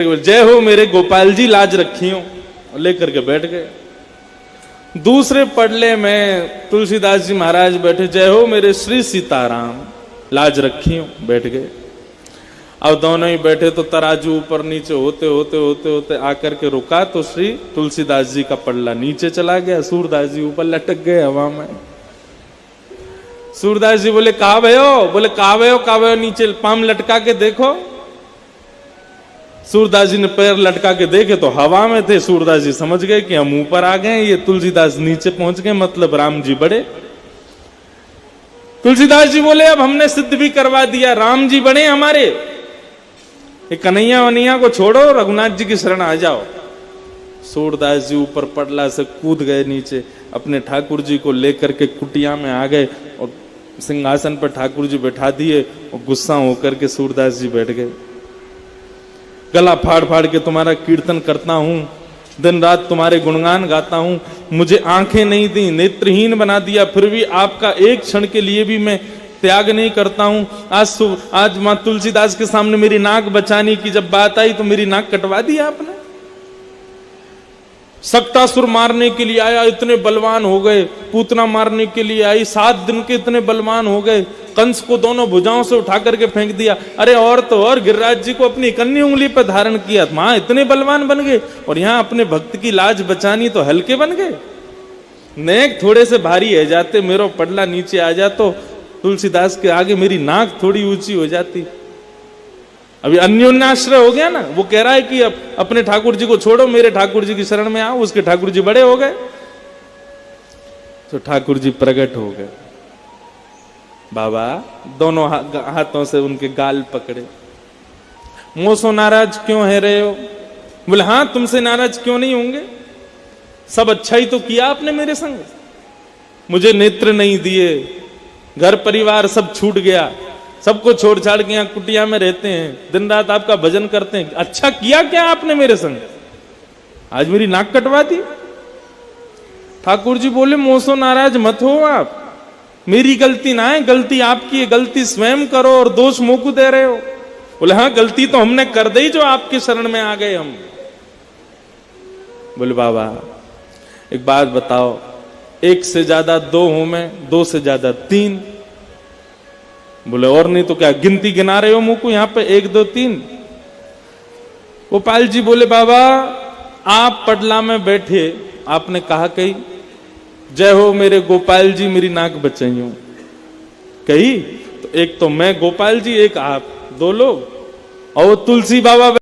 जय हो मेरे गोपाल जी लाज रखी हो, लेकर के बैठ गए। दूसरे पड़ले में तुलसीदास जी महाराज बैठे, जय हो मेरे श्री सीताराम लाज रखी हो, बैठ गए। अब दोनों ही बैठे तो तराजू ऊपर नीचे होते होते होते होते आकर के रुका तो श्री तुलसीदास जी का पड़ला नीचे चला गया, सूरदास जी ऊपर लटक गए हवा में। सूरदास जी बोले कहा भयो, बोले कहा भयो नीचे पाम लटका के देखो। सूरदास जी ने पैर लटका के देखे तो हवा में थे। सूरदास जी समझ गए कि हम ऊपर आ गए, ये तुलसीदास नीचे पहुंच गए, मतलब राम जी बड़े। तुलसीदास जी बोले अब हमने सिद्ध भी करवा दिया, राम जी बड़े हमारे, ये कन्हैया वनैया को छोड़ो, रघुनाथ जी की शरण आ जाओ। सूरदास जी ऊपर पड़ला से कूद गए नीचे, अपने ठाकुर जी को लेकर के कुटिया में आ गए और सिंहासन पर ठाकुर जी बैठा दिए और गुस्सा होकर के सूरदास जी बैठ गए। गला फाड़ फाड़ के तुम्हारा कीर्तन करता हूं, दिन रात तुम्हारे गुणगान गाता हूं, मुझे आंखें नहीं दी, नेत्रहीन बना दिया, फिर भी आपका एक क्षण के लिए भी मैं त्याग नहीं करता हूं। आज मां तुलसीदास के सामने मेरी नाक बचाने की जब बात आई तो मेरी नाक कटवा दी आपने। सक्तासुर मारने के लिए आया, इतने बलवान हो गए। पूतना मारने के लिए आई, 7 दिन के इतने बलवान हो गए। कंस को दोनों भुजाओं से उठा करके फेंक दिया। अरे और तो और गिरिराज जी को अपनी इकन्नी उंगली पर धारण किया, वहां इतने बलवान बन गए, और यहाँ अपने भक्त की लाज बचानी तो हल्के बन गए। नेक थोड़े से भारी है जाते, मेरो पडला नीचे आ जा तो तुलसीदास के आगे मेरी नाक थोड़ी ऊंची हो जाती। अभी अन्योन्याश्रय हो गया ना, वो कह रहा है कि अब अपने ठाकुर जी को छोड़ो, मेरे ठाकुर जी की शरण में आओ। उसके ठाकुर जी बड़े हो गए तो ठाकुर जी प्रकट हो गए। बाबा दोनों हाथों से उनके गाल पकड़े। मोसो नाराज क्यों है रहे हो? बोले हाँ तुमसे नाराज क्यों नहीं होंगे, सब अच्छा ही तो किया आपने मेरे संग। मुझे नेत्र नहीं दिए, घर परिवार सब छूट गया, सबको छोड़ छाड़ के यहाँ कुटिया में रहते हैं, दिन रात आपका भजन करते हैं। अच्छा किया क्या आपने मेरे संग, आज मेरी नाक कटवा दी। ठाकुर जी बोले मोसो नाराज मत हो आप, मेरी गलती ना है, गलती आपकी है, गलती स्वयं करो और दोष मोकू दे रहे हो। बोले हाँ गलती तो हमने कर दी जो आपके शरण में आ गए हम। बोले बाबा एक बात बताओ, 1 से ज्यादा 2 हूं मैं, 2 से ज्यादा 3? बोले और नहीं तो क्या गिनती गिना रहे हो मुझको यहाँ पे 1 2 3? गोपाल जी बोले बाबा आप पडला में बैठे, आपने कहा कही जय हो मेरे गोपाल जी मेरी नाक बचाइयो कही, तो एक तो मैं गोपाल जी, एक आप, 2 लोग, और तुलसी बाबा